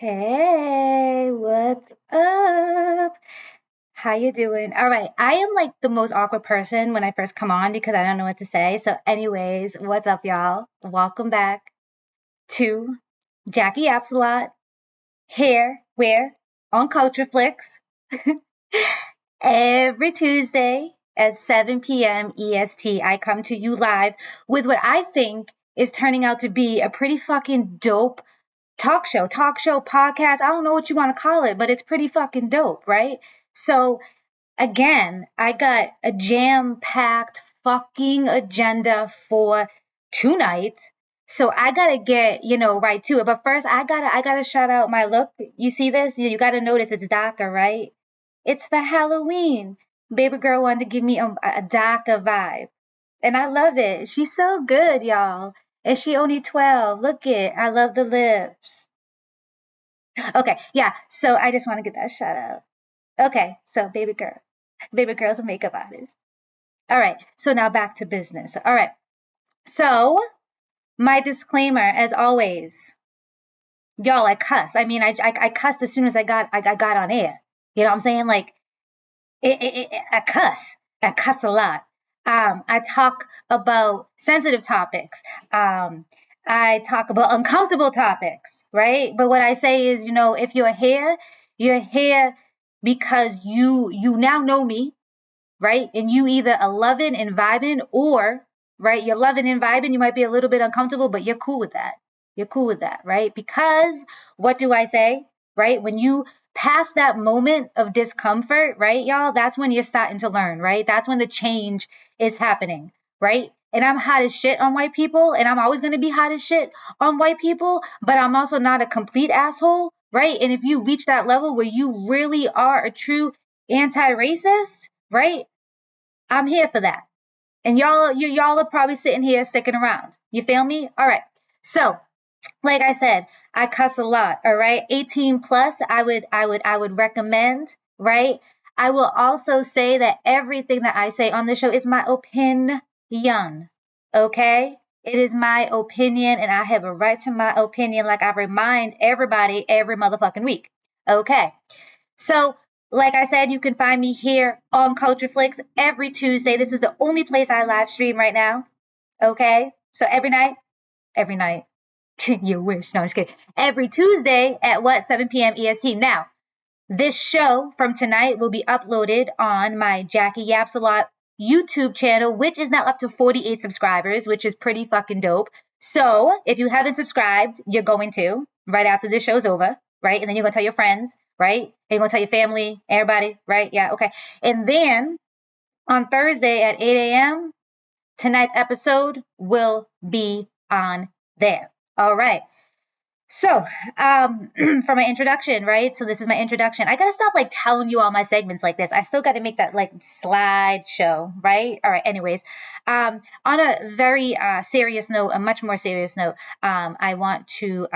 Hey, what's up? How you doing? All right, I am like the most awkward person when I first come on because I don't know what to say. So, anyways, what's up, y'all? Welcome back to Jackie Absolot here, where on Culture Flix every Tuesday at 7 p.m. EST. I come to you live with what I think is turning out to be a pretty fucking dope talk show, podcast. I don't know what you want to call it, but it's pretty fucking dope, right? So, again, I got a jam packed fucking agenda for tonight. So I gotta get, right to it. But first I gotta shout out my look. You see this? You gotta notice it's DACA, right? It's for Halloween. Baby girl wanted to give me a DACA vibe. And I love it. She's so good, y'all. And she only 12. Look it. I love the lips. Okay, yeah. So I just want to get that shout out. Okay, so baby girl's a makeup artist. All right, so now back to business. All right, so my disclaimer, as always, y'all, I cuss. I mean, I cussed as soon as I got on air. You know what I'm saying? Like, I cuss. I cuss a lot. I talk about sensitive topics. I talk about uncomfortable topics, right? But what I say is, if you're here because you now know me, right? And you either are loving and vibing, or right, you're loving and vibing. You might be a little bit uncomfortable, but you're cool with that. You're cool with that, right? Because what do I say, right? When you pass that moment of discomfort, right, y'all, that's when you're starting to learn, right? That's when the change is happening, right? And I'm hot as shit on white people, and I'm always going to be hot as shit on white people, but I'm also not a complete asshole, right? And if you reach that level where you really are a true anti-racist, right? I'm here for that. And y'all are probably sitting here sticking around. You feel me? All right. So, like I said, I cuss a lot, all right? 18 plus, I would recommend, right? I will also say that everything that I say on the show is my opinion, okay? It is my opinion, and I have a right to my opinion, like I remind everybody every motherfucking week. Okay. So, like I said, you can find me here on Culture Flix every Tuesday. This is the only place I live stream right now. Okay. So every night, you wish. No, I'm just kidding. Every Tuesday at what? 7 p.m. EST. Now, this show from tonight will be uploaded on my Jackie Yaps a Lot YouTube channel, which is now up to 48 subscribers, which is pretty fucking dope. So if you haven't subscribed, you're going to right after this show's over, right? And then you're gonna tell your friends, right? And you're gonna tell your family, everybody, right? Yeah, okay. And then on Thursday at 8 a.m., tonight's episode will be on there. All right. So, for my introduction, right? So this is my introduction. I gotta stop like telling you all my segments like this. I still gotta make that like slideshow, right? All right. Anyways, on a very serious note, a much more serious note, I want to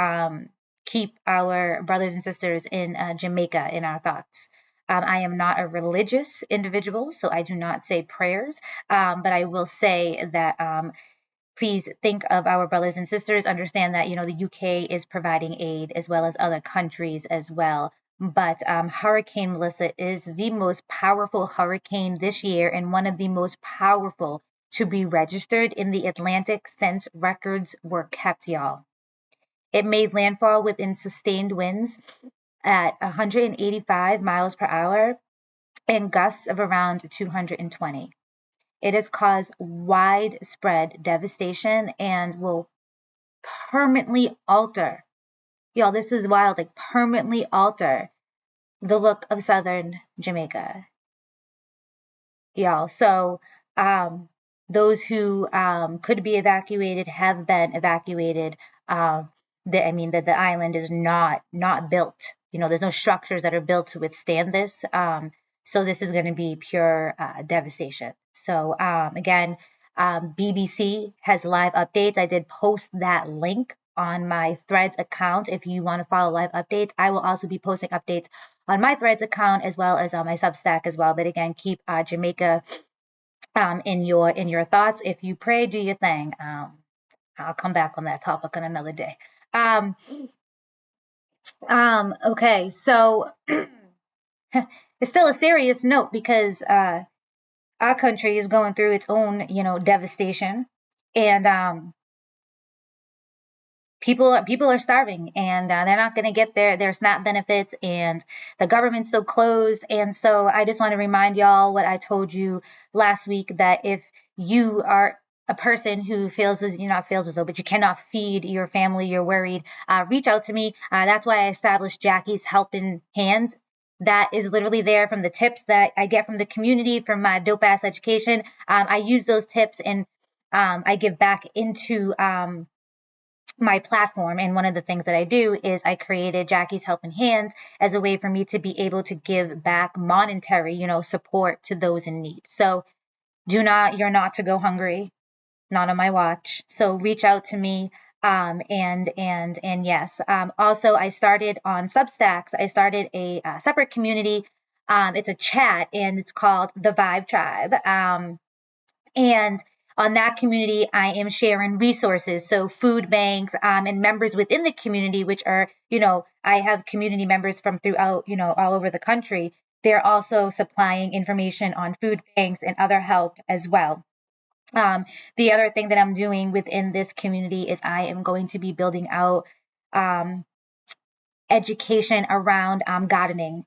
keep our brothers and sisters in Jamaica in our thoughts. I am not a religious individual, so I do not say prayers, but I will say that please think of our brothers and sisters. Understand that the UK is providing aid as well as other countries as well. But Hurricane Melissa is the most powerful hurricane this year and one of the most powerful to be registered in the Atlantic since records were kept, y'all. It made landfall within sustained winds at 185 miles per hour and gusts of around 220. It has caused widespread devastation and will permanently alter, y'all, this is wild, like permanently alter the look of southern Jamaica, y'all. So, those who could be evacuated have been evacuated. The island is not built. There's no structures that are built to withstand this. So this is going to be pure devastation. So again, BBC has live updates. I did post that link on my Threads account. If you want to follow live updates, I will also be posting updates on my Threads account as well as on my Substack as well. But again, keep Jamaica in your thoughts. If you pray, do your thing. I'll come back on that topic on another day. Um, Okay, so it's still a serious note because our country is going through its own, devastation, and people are starving, and they're not going to get their SNAP benefits, and the government's so closed. And so I just want to remind y'all what I told you last week, that if you are a person who feels as you not feels as though, but you cannot feed your family, you're worried, reach out to me. That's why I established Jackie's Helping Hands. That is literally there from the tips that I get from the community, from my dope ass education. I use those tips, and I give back into my platform. And one of the things that I do is I created Jackie's Helping Hands as a way for me to be able to give back monetary, support to those in need. So you're not to go hungry, not on my watch. So reach out to me. And yes, also I started on Substacks. I started a separate community. It's a chat, and it's called the Vibe Tribe. And on that community, I am sharing resources. So food banks, and members within the community, which are, I have community members from throughout, all over the country. They're also supplying information on food banks and other help as well. The other thing that I'm doing within this community is I am going to be building out um, education around gardening,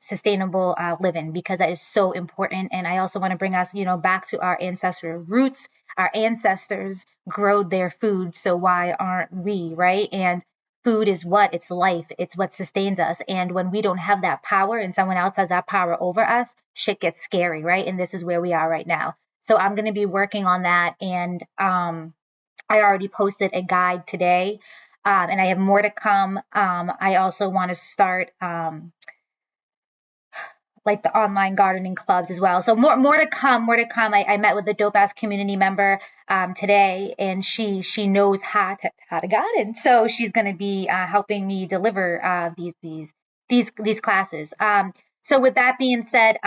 sustainable living, because that is so important. And I also want to bring us, back to our ancestral roots. Our ancestors growed their food, so why aren't we, right? And food is what? It's life. It's what sustains us. And when we don't have that power and someone else has that power over us, shit gets scary, right? And this is where we are right now. So I'm going to be working on that, and I already posted a guide today, and I have more to come. I also want to start like the online gardening clubs as well. So more to come, more to come. I met with a dope ass community member today, and she knows how to garden. So she's going to be helping me deliver these classes. So with that being said,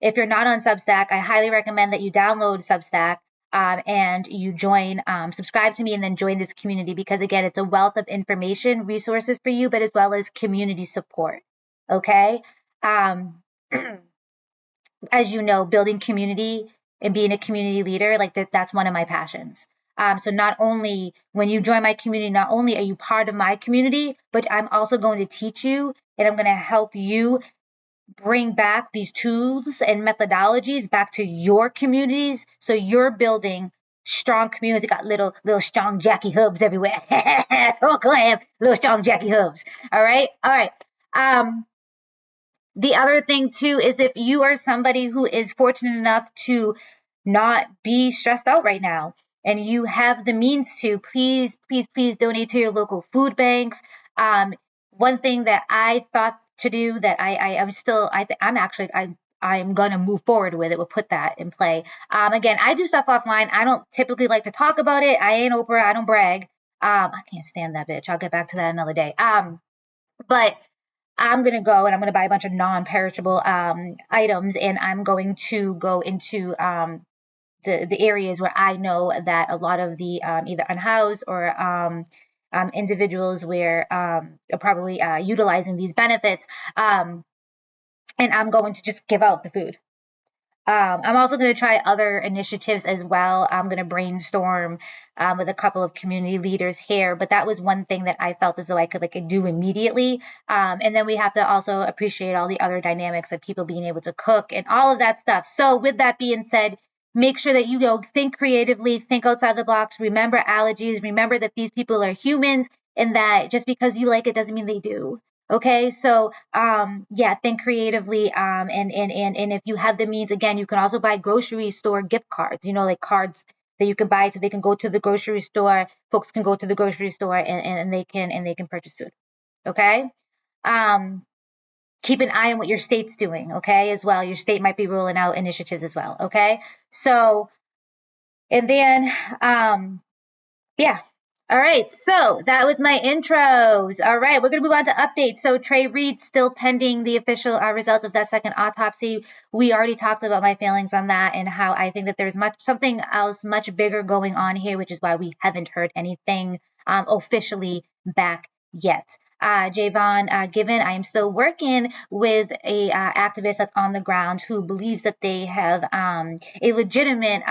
if you're not on Substack, I highly recommend that you download Substack. And you join, subscribe to me, and then join this community, because again, it's a wealth of information, resources for you, but as well as community support. Okay. Um, as you know, building community and being a community leader, like that's one of my passions. So not only when you join my community, not only are you part of my community, but I'm also going to teach you, and I'm going to help you bring back these tools and methodologies back to your communities. So you're building strong communities. You got little strong Jackie hubs everywhere. Oh, glam, little strong Jackie hubs. All right. All right. The other thing too is, if you are somebody who is fortunate enough to not be stressed out right now, and you have the means to, please, please, please donate to your local food banks. One thing that I thought to do that I'm still, I'm going to move forward with it. We'll put that in play. Again, I do stuff offline. I don't typically like to talk about it. I ain't Oprah. I don't brag. I can't stand that bitch. I'll get back to that another day. But I'm going to go and I'm going to buy a bunch of non-perishable items, and I'm going to go into the areas where I know that a lot of the either unhoused or individuals where are probably utilizing these benefits, and I'm going to just give out the food. I'm also going to try other initiatives as well. I'm going to brainstorm with a couple of community leaders here, but that was one thing that I felt as though I could do immediately. And then we have to also appreciate all the other dynamics of people being able to cook and all of that stuff. So with that being said, make sure that you think creatively, think outside the box, remember allergies, remember that these people are humans, and that just because you like it doesn't mean they do. Okay, so yeah, think creatively. And if you have the means, again, you can also buy grocery store gift cards, like cards that you can buy so they can go to the grocery store. Folks can go to the grocery store, and they can purchase food. Okay. Um, Keep an eye on what your state's doing, okay, as well. Your state might be rolling out initiatives as well. Okay. So, and then yeah. All right. So that was my intros. All right. We're going to move on to updates. So Trey Reed still pending the official results of that second autopsy. We already talked about my feelings on that, and how I think that there's something else much bigger going on here, which is why we haven't heard anything officially back yet. Javon Given. I am still working with a activist that's on the ground who believes that they have a legitimate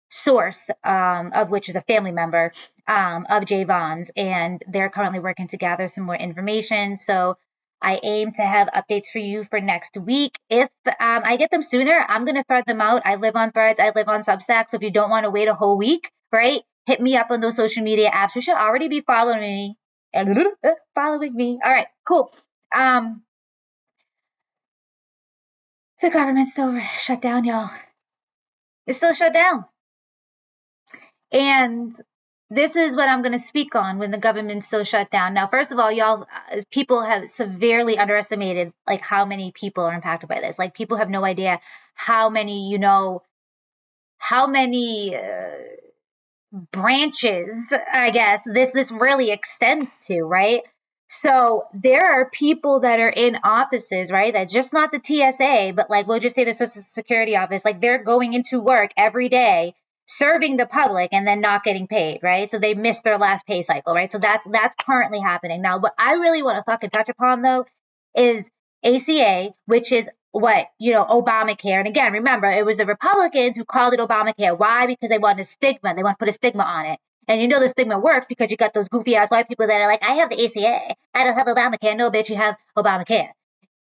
source, of which is a family member of Javon's, and they're currently working to gather some more information. So I aim to have updates for you for next week. If I get them sooner, I'm going to thread them out. I live on Threads, I live on Substack. So if you don't want to wait a whole week, right, hit me up on those social media apps. You should already be following me. Following me. All right, cool. The government's still shut down, y'all. It's still shut down. And this is what I'm going to speak on when the government's still shut down. Now, first of all, y'all, people have severely underestimated like how many people are impacted by this. Like people have no idea how many, how many branches, I guess, this really extends to, right? So there are people that are in offices, right? That's just not the TSA, but like we'll just say the Social Security office, like they're going into work every day serving the public and then not getting paid, right? So they missed their last pay cycle, right? So that's currently happening. Now, what I really want to fucking touch upon though is ACA, which is what, Obamacare. And again, remember, it was the Republicans who called it Obamacare. Why? Because they wanted a stigma. They want to put a stigma on it. And the stigma works because you got those goofy ass white people that are like, I have the ACA. I don't have Obamacare. No, bitch, you have Obamacare.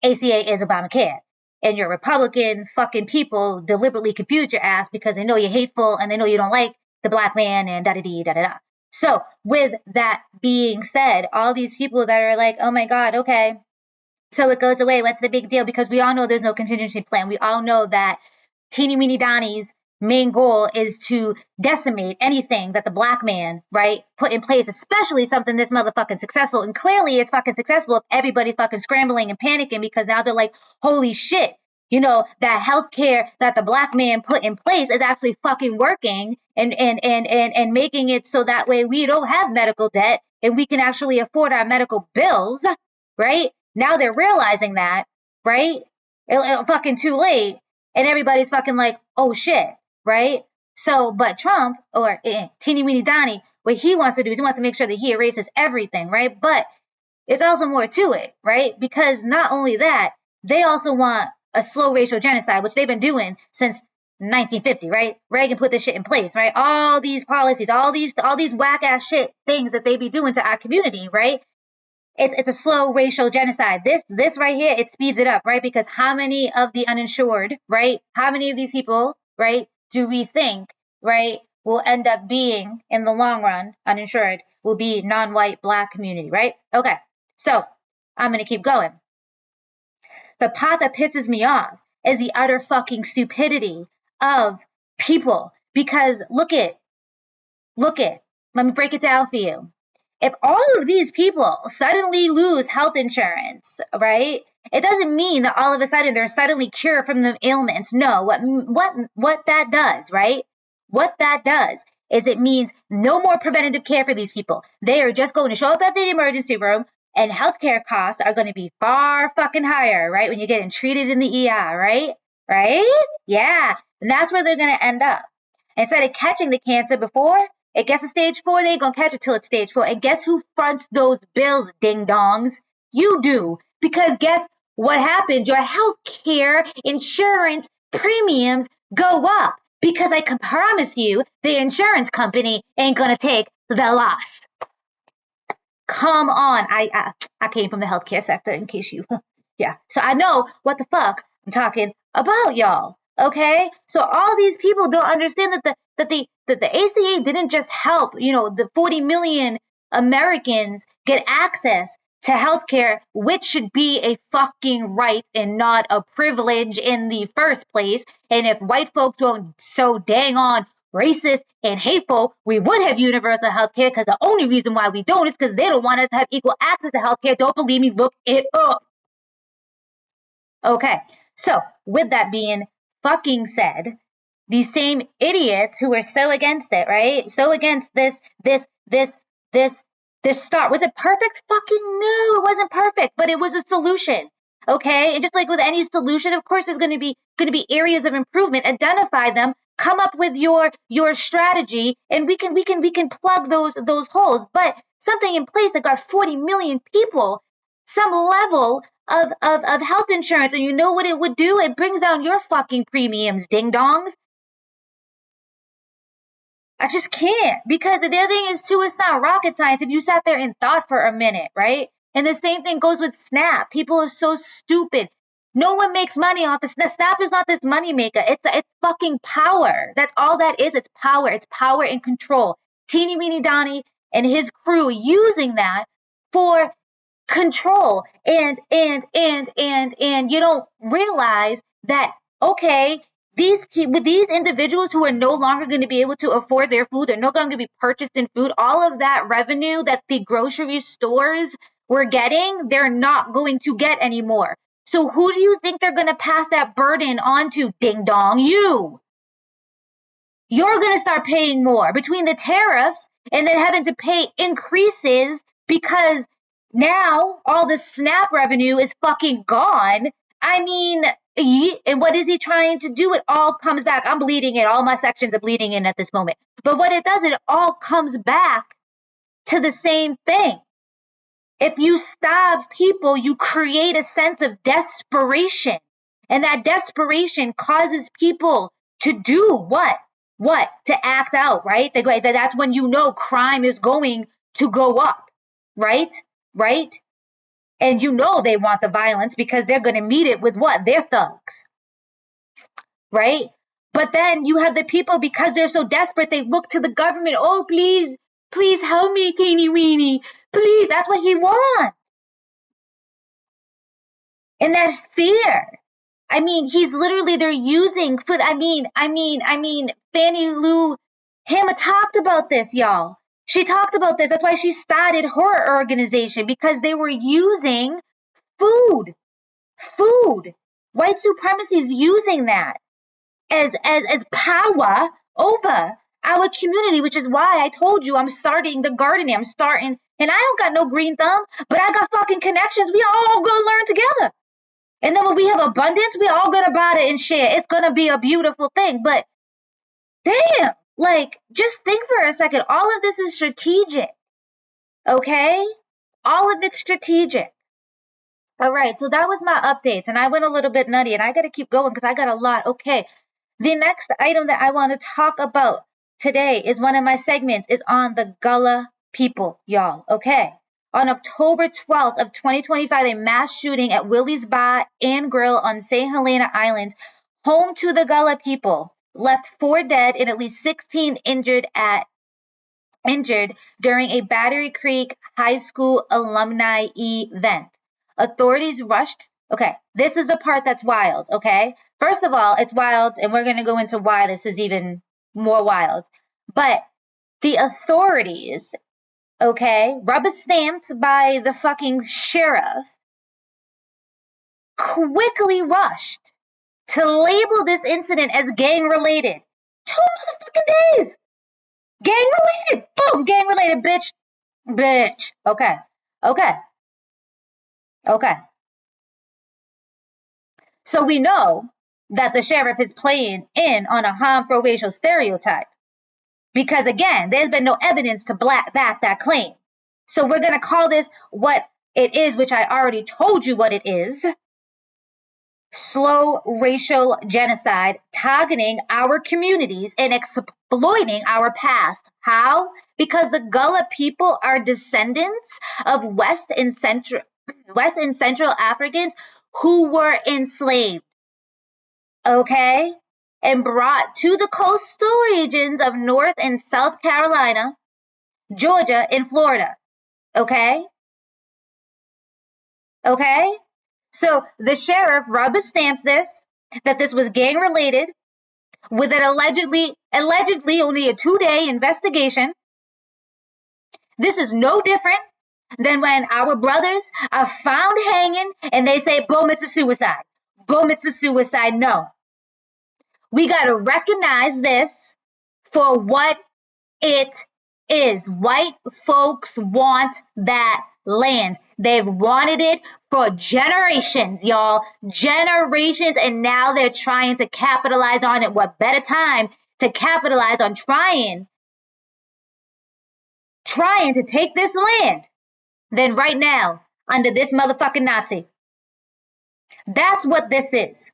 ACA is Obamacare. And your Republican fucking people deliberately confuse your ass because they know you're hateful and they know you don't like the black man and da-da-dee, da-da-da. So with that being said, all these people that are like, oh my God, okay, so it goes away. What's the big deal? Because we all know there's no contingency plan. We all know that Teeny Weeny Donnie's main goal is to decimate anything that the black man, right, put in place, especially something this motherfucking successful. And clearly it's fucking successful if everybody's fucking scrambling and panicking because now they're like, holy shit, that healthcare that the black man put in place is actually fucking working and making it so that way we don't have medical debt and we can actually afford our medical bills, right? Now they're realizing that, right? It fucking too late. And everybody's fucking like, oh shit, right? So, but Trump or Teeny Weeny Donnie, what he wants to do is he wants to make sure that he erases everything, right? But it's also more to it, right? Because not only that, they also want a slow racial genocide, which they've been doing since 1950, right? Reagan put this shit in place, right? All these policies, all these whack ass shit things that they be doing to our community, right? It's a slow racial genocide. This right here, it speeds it up, right? Because how many of the uninsured, right? How many of these people, right, do we think, right, will end up being in the long run uninsured? Will be non-white black community, right? Okay, so I'm gonna keep going. The part that pisses me off is the utter fucking stupidity of people. Because look it. Let me break it down for you. If all of these people suddenly lose health insurance, right? It doesn't mean that all of a sudden they're suddenly cured from the ailments. No, what that does, right? What that does is it means no more preventative care for these people. They are just going to show up at the emergency room and healthcare costs are going to be far fucking higher, right? When you're getting treated in the ER, right? Right? Yeah. And that's where they're going to end up. Instead of catching the cancer before it gets to stage 4, they ain't gonna catch it till it's stage 4. And guess who fronts those bills, ding dongs? You do. Because guess what happens? Your health care insurance premiums go up. Because I can promise you, the insurance company ain't gonna take the loss. Come on. I came from the healthcare sector in case you, yeah. So I know what the fuck I'm talking about, y'all. Okay, so all these people don't understand that the ACA didn't just help, the 40 million Americans get access to healthcare, which should be a fucking right and not a privilege in the first place. And if white folks weren't so dang on racist and hateful, we would have universal healthcare because the only reason why we don't is because they don't want us to have equal access to healthcare. Don't believe me? Look it up. Okay, so with that being fucking said, these same idiots who are so against it, right? So against this start. Was it perfect? Fucking no, it wasn't perfect, but it was a solution. Okay, and just like with any solution, of course, there's going to be areas of improvement. Identify them, come up with your strategy, and we can plug those holes. But something in place that got 40 million people some level of health insurance, and you know what it would do? It brings down your fucking premiums, ding dongs. I just can't, because the other thing is too, it's not rocket science if you sat there and thought for a minute, right? And the same thing goes with Snap. People are so stupid. No one makes money off of Snap. Snap is not this money maker. It's fucking power. That's all that is. It's power. It's power and control. Teeny Weeny Donnie and his crew using that for control, and you don't realize that, okay, these individuals who are no longer going to be able to afford their food, they're no longer going to be purchased in food, all of that revenue that the grocery stores were getting, they're not going to get anymore. So who do you think they're going to pass that burden on to? Ding dong, you're going to start paying more between the tariffs and then having to pay increases because now all the SNAP revenue is fucking gone. I mean, and what is he trying to do? It all comes back. I'm bleeding in. All my sections are bleeding in at this moment. But what it does, it all comes back to the same thing. If you starve people, you create a sense of desperation. And that desperation causes people to do what? What? To act out, right? That's when you know crime is going to go up, right? Right? And you know they want the violence because they're going to meet it with what? Their thugs, right? But then you have the people, because they're so desperate, they look to the government. Oh, please, please help me, teeny weeny. Please, that's what he wants. And that fear. I mean, they're using food. I mean, Fannie Lou Hammer talked about this, y'all. She talked about this. That's why she started her organization, because they were using food. White supremacy is using that as power over our community, which is why I told you I'm starting the gardening. And I don't got no green thumb, but I got fucking connections. We all gonna learn together. And then when we have abundance, we all gonna buy it and share. It's gonna be a beautiful thing. But damn, like, just think for a second. All of this is strategic, okay? All of it's strategic. All right, so that was my updates, and I went a little bit nutty, and I gotta keep going because I got a lot. Okay, the next item that I want to talk about today is one of my segments is on the Gullah people, y'all. Okay. On October 12th of 2025, a mass shooting at Willie's Bar and Grill on St. Helena Island, home to the Gullah people, left 4 dead and at least 16 injured during a Battery Creek High School alumni event. Authorities rushed. Okay, this is the part that's wild, okay? First of all, it's wild, and we're going to go into why this is even more wild. But the authorities, okay, rubber stamped by the fucking sheriff, quickly rushed to label this incident as gang-related. 2 motherfucking days! Gang-related! Boom! Gang-related, bitch! Bitch. Okay. So we know that the sheriff is playing in on a harmful racial stereotype. Because again, there's been no evidence to back that claim. So we're going to call this what it is, which I already told you what it is. Slow racial genocide targeting our communities and exploiting our past. How? Because the Gullah people are descendants of West and Central Africans who were enslaved. Okay? And brought to the coastal regions of North and South Carolina, Georgia, and Florida. Okay? Okay? So the sheriff rubber stamped that this was gang related, with an allegedly only a 2-day investigation. This is no different than when our brothers are found hanging and they say, boom, it's a suicide. Boom, it's a suicide. No. We got to recognize this for what it is. White folks want that land. They've wanted it for generations, y'all. Generations, and now they're trying to capitalize on it. What better time to capitalize on trying to take this land than right now under this motherfucking Nazi. That's what this is.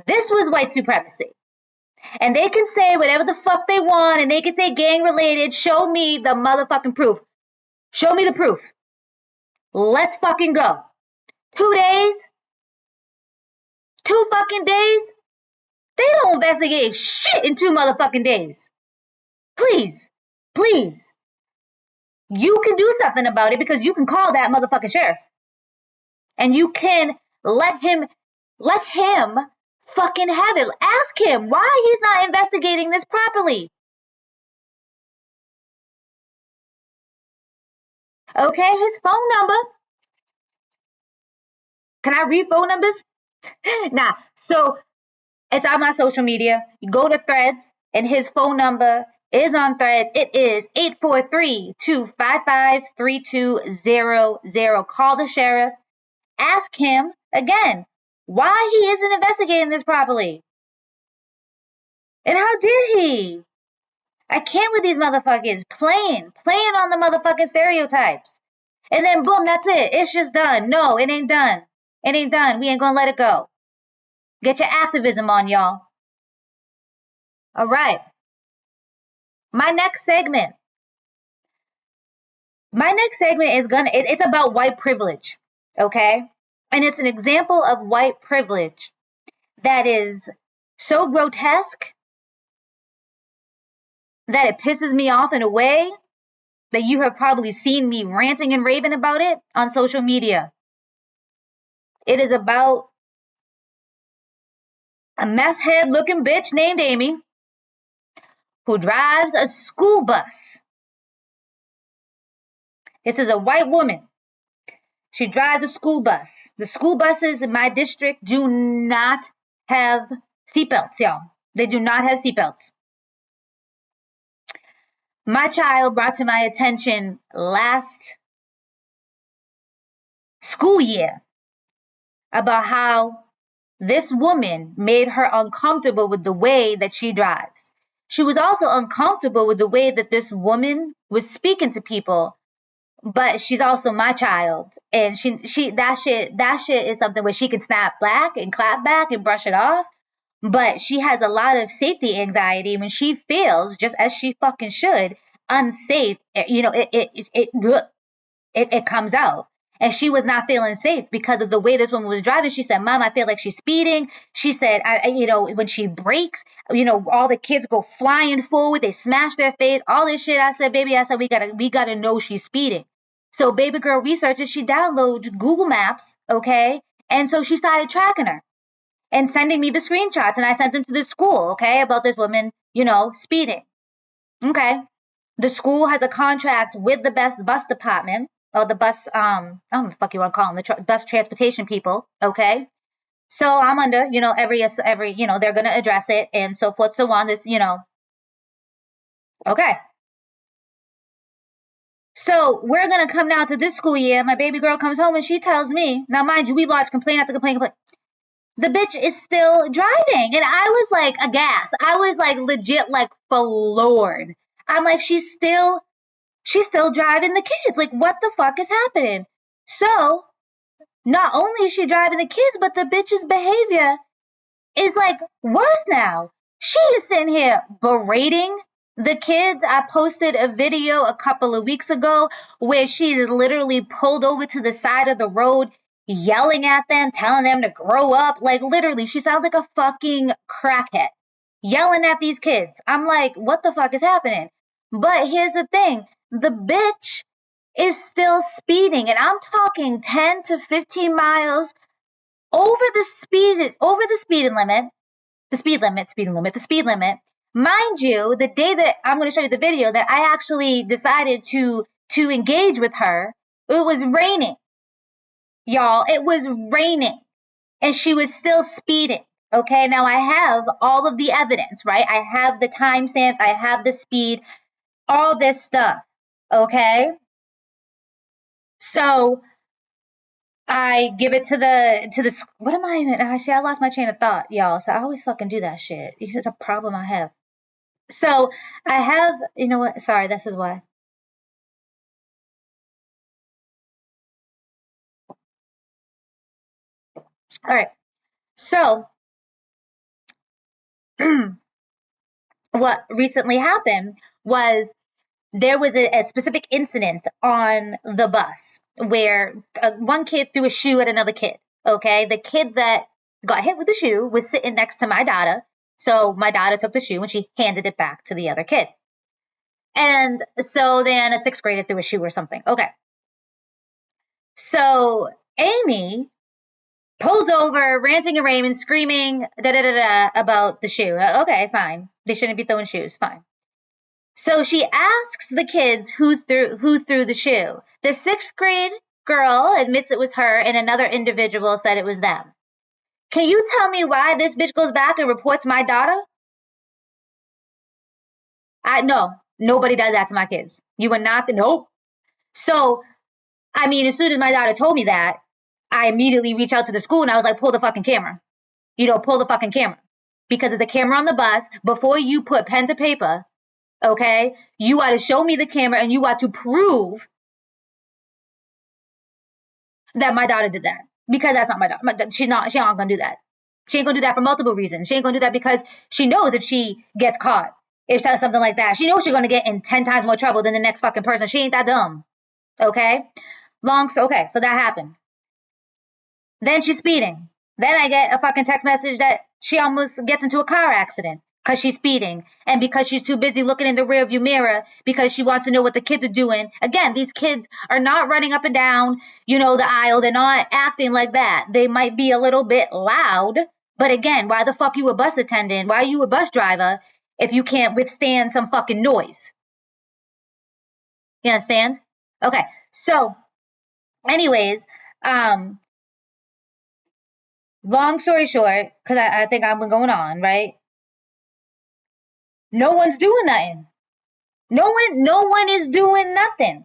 This was white supremacy. And they can say whatever the fuck they want, and they can say gang related. Show me the motherfucking proof. Show me the proof. Let's fucking go. 2 days? 2 fucking days? They don't investigate shit in 2 motherfucking days. Please. Please. You can do something about it because you can call that motherfucking sheriff. And you can let him fucking have it. Ask him why he's not investigating this properly. Okay, his phone number. Can I read phone numbers? Nah. So it's on my social media. You go to Threads, and his phone number is on Threads. It is 843-255-3200. Call the sheriff. Ask him again why he isn't investigating this properly. And how did he? I can't with these motherfuckers playing on the motherfucking stereotypes. And then boom, that's it. It's just done. No, it ain't done. It ain't done. We ain't gonna let it go. Get your activism on, y'all. All right. My next segment is it's about white privilege, okay? And it's an example of white privilege that is so grotesque that it pisses me off in a way that you have probably seen me ranting and raving about it on social media. It is about a meth head looking bitch named Amy who drives a school bus. This is a white woman. She drives a school bus. The school buses in my district do not have seatbelts, y'all. They do not have seatbelts. My child brought to my attention last school year about how this woman made her uncomfortable with the way that she drives. She was also uncomfortable with the way that this woman was speaking to people, but she's also my child. And that shit is something where she can snap back and clap back and brush it off. But she has a lot of safety anxiety when she feels, just as she fucking should, unsafe. You know, it comes out. And she was not feeling safe because of the way this woman was driving. She said, "Mom, I feel like she's speeding." She said, when she brakes, all the kids go flying forward. They smash their face, all this shit. I said, "Baby," we gotta know she's speeding. So baby girl researches, she downloads Google Maps, okay? And so she started tracking her and sending me the screenshots. And I sent them to the school, okay, about this woman, speeding. Okay. The school has a contract with the bus department, or the bus, I don't know what the fuck you want to call them, the bus transportation people, okay? So I'm under, every, they're going to address it and so forth, so on, this, okay. So we're going to come now to this school year. My baby girl comes home and she tells me, now mind you, we lodge complaint after complaint. The bitch is still driving. And I was like aghast. I was like legit like floored. I'm like, she's still driving the kids. Like, what the fuck is happening? So, not only is she driving the kids, but the bitch's behavior is like worse now. She is sitting here berating the kids. I posted a video a couple of weeks ago where she literally pulled over to the side of the road, yelling at them, telling them to grow up. Like, literally, she sounds like a fucking crackhead, yelling at these kids. I'm like, what the fuck is happening? But here's the thing. The bitch is still speeding, and I'm talking 10 to 15 miles over the speed limit. Mind you, the day that I'm going to show you the video that I actually decided to engage with her, it was raining. Y'all, it was raining, and she was still speeding. Okay, now I have all of the evidence, right? I have the timestamps, I have the speed, all this stuff. Okay, so I give it to the what am I even? Actually, I lost my train of thought, y'all. So I always fucking do that shit. It's just a problem I have. So I have, you know what? Sorry, this is why. All right. So what recently happened was there was a specific incident on the bus where one kid threw a shoe at another kid. Okay. The kid that got hit with the shoe was sitting next to my daughter. So my daughter took the shoe and she handed it back to the other kid. And so then a sixth grader threw a shoe or something. Okay. So Amy pulls over, ranting and raving, screaming da da da da about the shoe. Okay, fine. They shouldn't be throwing shoes. Fine. So she asks the kids who threw the shoe. The sixth grade girl admits it was her, and another individual said it was them. Can you tell me why this bitch goes back and reports my daughter? I no, nobody does that to my kids. You are not nope. So I mean, as soon as my daughter told me that, I immediately reached out to the school and I was like, pull the fucking camera. Pull the fucking camera. Because there's a camera on the bus. Before you put pen to paper, okay, you ought to show me the camera and you ought to prove that my daughter did that. Because that's not my daughter. She not gonna do that. She ain't gonna do that for multiple reasons. She ain't gonna do that because she knows if she gets caught, if she does something like that, she knows she's gonna get in 10 times more trouble than the next fucking person. She ain't that dumb. Okay? So that happened. Then she's speeding. Then I get a fucking text message that she almost gets into a car accident because she's speeding and because she's too busy looking in the rearview mirror because she wants to know what the kids are doing. Again, these kids are not running up and down, the aisle. They're not acting like that. They might be a little bit loud, but again, why the fuck you a bus attendant? Why are you a bus driver if you can't withstand some fucking noise? You understand? Okay. So, anyways, um, long story short, because I think I've been going on, right? No one's doing nothing. No one is doing nothing.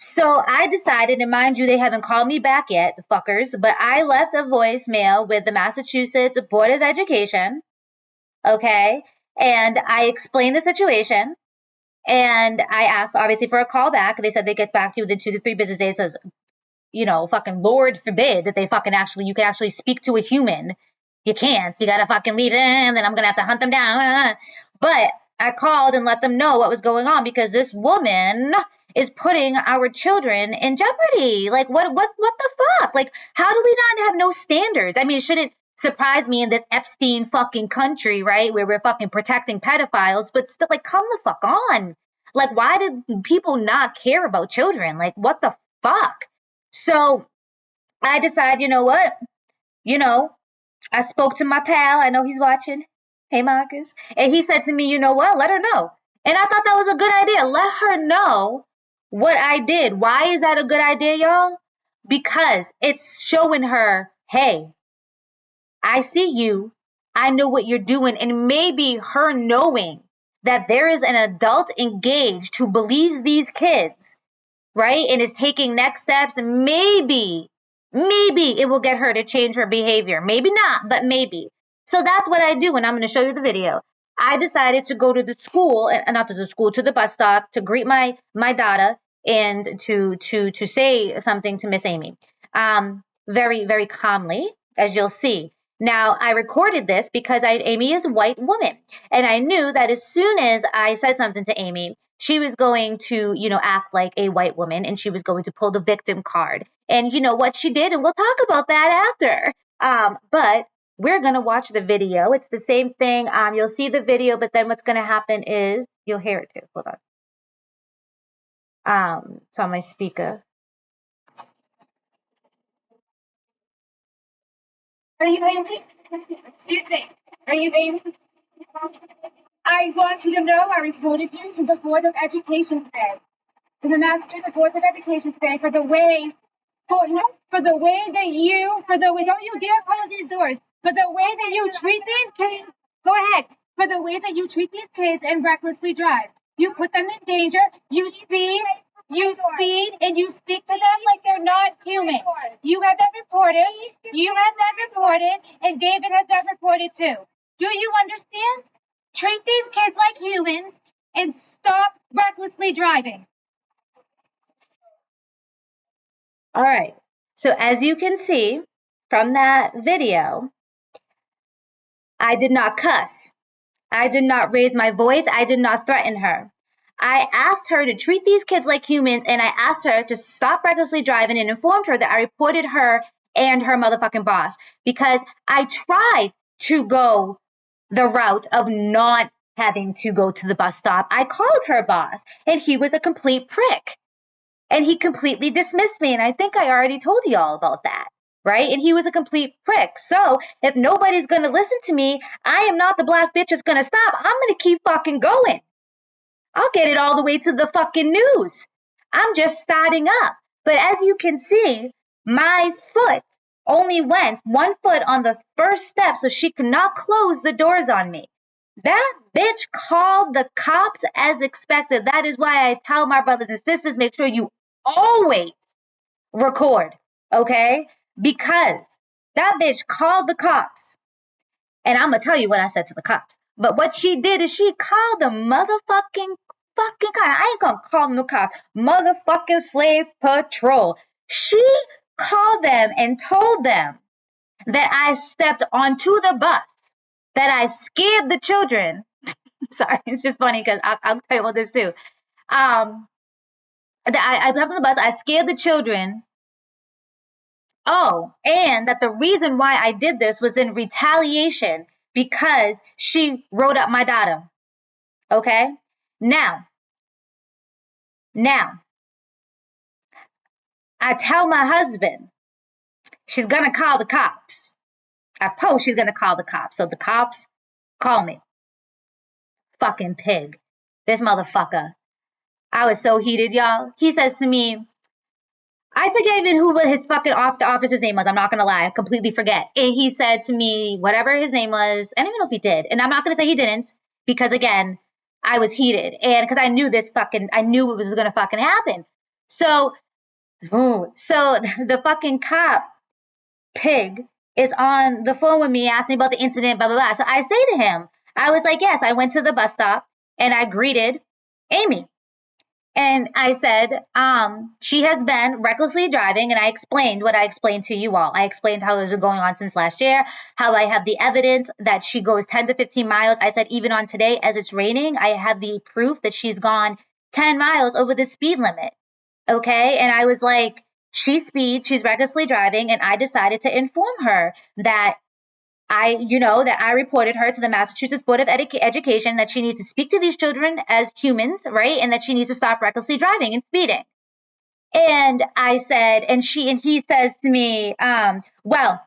So I decided, and mind you, they haven't called me back yet, the fuckers, but I left a voicemail with the Massachusetts Board of Education, okay? And I explained the situation. And I asked, obviously, for a call back. They said they'd get back to you within 2 to 3 business days. Says, fucking Lord forbid that you can actually speak to a human. You can't. So you gotta fucking leave them, then I'm gonna have to hunt them down. But I called and let them know what was going on because this woman is putting our children in jeopardy. Like what the fuck? Like, how do we not have no standards? I mean, it shouldn't surprise me in this Epstein fucking country, right? Where we're fucking protecting pedophiles, but still, like, come the fuck on. Like, why did people not care about children? Like, what the fuck? So I decided, you know what? You know, I spoke to my pal. I know he's watching. Hey, Marcus. And he said to me, you know what? Let her know. And I thought that was a good idea. Let her know what I did. Why is that a good idea, y'all? Because it's showing her, hey, I see you. I know what you're doing. And maybe her knowing that there is an adult engaged who believes these kids, right? And is taking next steps. And maybe it will get her to change her behavior. Maybe not, but maybe. So that's what I do. And I'm going to show you the video. I decided to go to the school, and not to the school, to the bus stop to greet my daughter and to say something to Miss Amy. Very, very calmly, as you'll see. Now, I recorded this because Amy is a white woman. And I knew that as soon as I said something to Amy, she was going to, act like a white woman and she was going to pull the victim card. And you know what she did? And we'll talk about that after. But we're going to watch the video. It's the same thing. You'll see the video, but then what's going to happen is you'll hear it too. Hold on. It's on my speaker. Are you Amy? Excuse me. Are you Amy? I want you to know I reported you to the Board of Education today. To the Massachusetts Board of Education today for the way don't you dare close these doors, for the way that you treat these kids. Go ahead. For the way that you treat these kids and recklessly drive. You put them in danger, you speed, and you speak to them like they're not human. You have that reported, and David has that reported too. Do you understand? Treat these kids like humans and stop recklessly driving. All right. So as you can see from that video, I did not cuss. I did not raise my voice. I did not threaten her. I asked her to treat these kids like humans, and I asked her to stop recklessly driving and informed her that I reported her and her motherfucking boss because I tried to go the route of not having to go to the bus stop. I called her boss, and he was a complete prick. And he completely dismissed me. And I think I already told you all about that, right? And he was a complete prick. So if nobody's going to listen to me, I am not the black bitch that's going to stop. I'm going to keep fucking going. I'll get it all the way to the fucking news. I'm just starting up. But as you can see, my foot only went 1 foot on the first step, so she could not close the doors on me. That bitch called the cops as expected. That is why I tell my brothers and sisters, make sure you always record, okay? Because that bitch called the cops. And I'm going to tell you what I said to the cops. But what she did is she called the motherfucking fucking cop. I ain't going to call them no cops. Motherfucking slave patrol. She called them and told them that I stepped onto the bus, that I scared the children. Sorry, it's just funny because I'll tell you about this too. That I got on the bus, I scared the children. Oh, and that the reason why I did this was in retaliation because she wrote up my daughter. Okay? Now, I tell my husband she's gonna call the cops. I post she's gonna call the cops. So the cops call me. Fucking pig. This motherfucker. I was so heated, y'all. He says to me, I forget even who his fucking the officer's name was. I'm not gonna lie, I completely forget. And he said to me, whatever his name was, I don't even know if he did. And I'm not gonna say he didn't, because again, I was heated, and because I knew I knew it was gonna fucking happen. So, the fucking cop pig is on the phone with me, asking me about the incident, blah blah blah. So I say to him, I was like, yes, I went to the bus stop and I greeted Amy. And I said, she has been recklessly driving, and I explained what I explained to you all. I explained how it's been going on since last year, how I have the evidence that she goes 10 to 15 miles. I said, even on today, as it's raining, I have the proof that she's gone 10 miles over the speed limit. Okay. And I was like, she's recklessly driving. And I decided to inform her that that I reported her to the Massachusetts Board of Education, that she needs to speak to these children as humans, right? And that she needs to stop recklessly driving and speeding. And I said, and he says to me, well,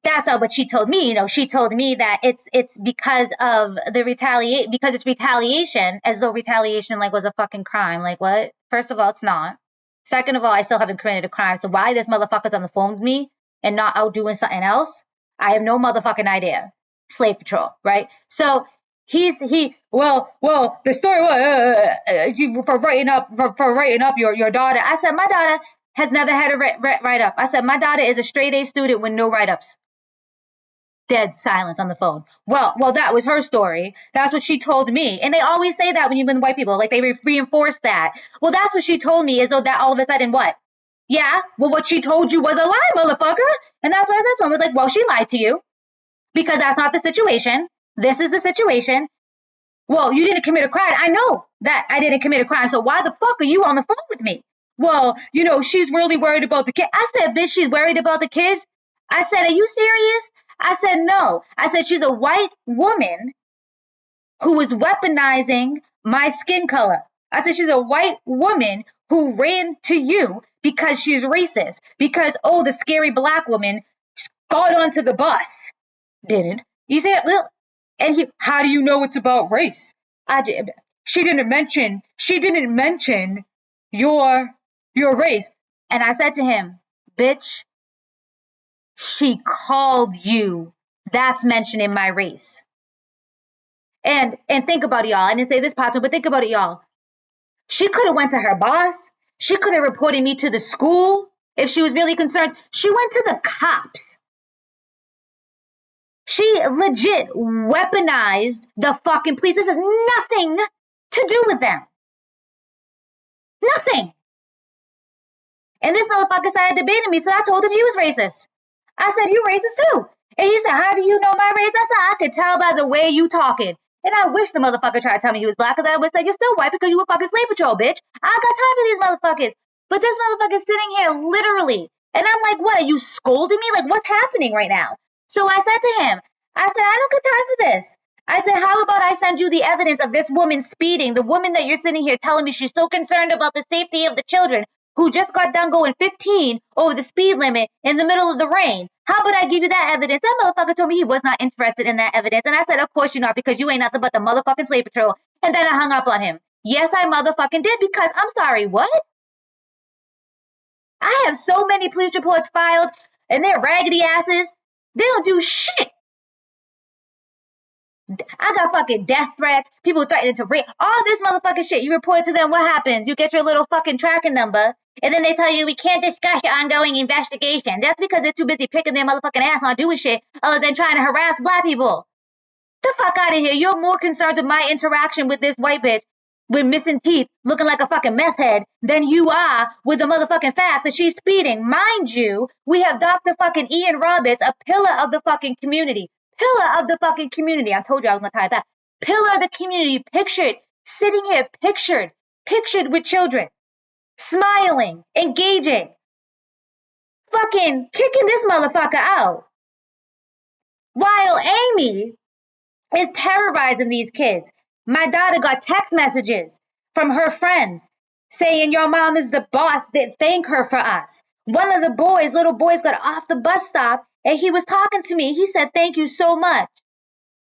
that's not what she told me. She told me that it's because of because it's retaliation, as though retaliation was a fucking crime. Like, what? First of all, it's not. Second of all, I still haven't committed a crime. So why this motherfucker's on the phone with me and not out doing something else? I have no motherfucking idea. Slave patrol, right? So the story was for writing up your daughter. I said, my daughter has never had a write up. I said, my daughter is a straight A student with no write ups. Dead silence on the phone. Well, that was her story. That's what she told me. And they always say that when you've been white people, like they reinforce that. Well, that's what she told me, as though that all of a sudden what? Yeah, well, what she told you was a lie, motherfucker. And that's what I said to him. I was like, well, she lied to you because that's not the situation. This is the situation. Well, you didn't commit a crime. I know that I didn't commit a crime. So why the fuck are you on the phone with me? Well, she's really worried about the kid. I said, bitch, she's worried about the kids. I said, are you serious? I said, no. I said, she's a white woman who is weaponizing my skin color. I said, she's a white woman who ran to you because she's racist. Because, oh, the scary black woman got onto the bus. Didn't. You said, and how do you know it's about race? She didn't mention your race. And I said to him, bitch, she called you. That's mentioning my race. And think about it, y'all. I didn't say this, Pato, but think about it, y'all. She could have went to her boss. She could have reported me to the school if she was really concerned. She went to the cops. She legit weaponized the fucking police. This has nothing to do with them. Nothing. And this motherfucker started debating me, so I told him he was racist. I said, you racist too. And he said, how do you know my race? I said, I could tell by the way you talking. And I wish the motherfucker tried to tell me he was black, because I would say, you're still white because you were fucking slave patrol, bitch. I got time for these motherfuckers. But this motherfucker's sitting here literally. And I'm like, what, are you scolding me? Like, what's happening right now? So I said to him, I said, I don't got time for this. I said, how about I send you the evidence of this woman speeding, the woman that you're sitting here telling me she's so concerned about the safety of the children, who just got done going 15 over the speed limit in the middle of the rain. How about I give you that evidence? That motherfucker told me he was not interested in that evidence. And I said, of course you're not, because you ain't nothing but the motherfucking slave patrol. And then I hung up on him. Yes, I motherfucking did, because I'm sorry, what? I have so many police reports filed, and they're raggedy asses. They don't do shit. I got fucking death threats, people threatening to rape, all this motherfucking shit. You report it to them, what happens? You get your little fucking tracking number, and then they tell you, we can't discuss your ongoing investigation. That's because they're too busy picking their motherfucking ass, not doing shit other than trying to harass black people. The fuck out of here. You're more concerned with my interaction with this white bitch with missing teeth, looking like a fucking meth head, than you are with the motherfucking fact that she's speeding. Mind you, we have Dr. fucking Ian Roberts, a pillar of the fucking community. Pillar of the fucking community. I told you I was gonna tie that. Pillar of the community, pictured, sitting here, pictured with children, smiling, engaging, fucking kicking this motherfucker out. While Amy is terrorizing these kids. My daughter got text messages from her friends saying, your mom is the boss, that thank her for us. One of the boys, little boys, got off the bus stop and he was talking to me. He said, thank you so much.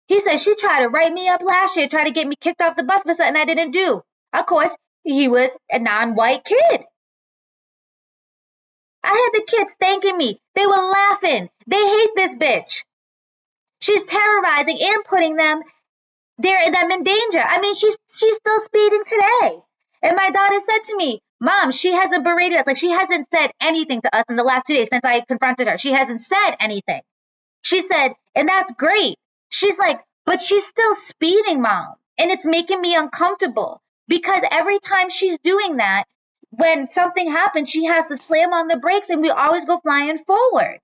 He said, she tried to write me up last year, tried to get me kicked off the bus for something I didn't do. Of course, he was a non-white kid. I had the kids thanking me. They were laughing. They hate this bitch. She's terrorizing and putting them in danger. I mean, she's still speeding today. And my daughter said to me, Mom, she hasn't berated us. Like, she hasn't said anything to us in the last 2 days since I confronted her. She hasn't said anything. She said, and that's great. She's like, but she's still speeding, Mom. And it's making me uncomfortable because every time she's doing that, when something happens, she has to slam on the brakes and we always go flying forward.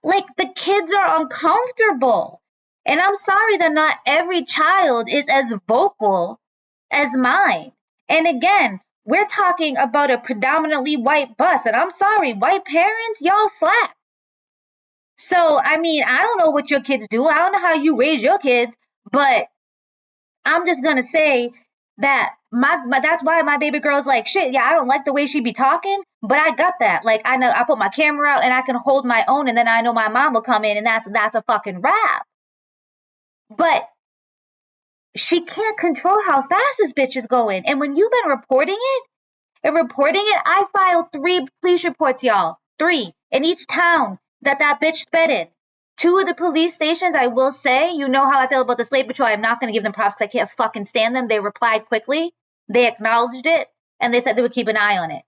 Like, the kids are uncomfortable. And I'm sorry that not every child is as vocal as mine. And again, we're talking about a predominantly white bus. And I'm sorry, white parents, y'all slack. So, I mean, I don't know what your kids do. I don't know how you raise your kids. But I'm just going to say that that's why my baby girl's like, shit, yeah, I don't like the way she be talking, but I got that. Like, I know I put my camera out and I can hold my own, and then I know my mom will come in and that's a fucking wrap. But she can't control how fast this bitch is going. And when you've been reporting it, I filed 3 police reports, y'all. 3 in each town that bitch sped in. 2 of the police stations, I will say, you know how I feel about the slave patrol. I'm not going to give them props because I can't fucking stand them. They replied quickly. They acknowledged it. And they said they would keep an eye on it.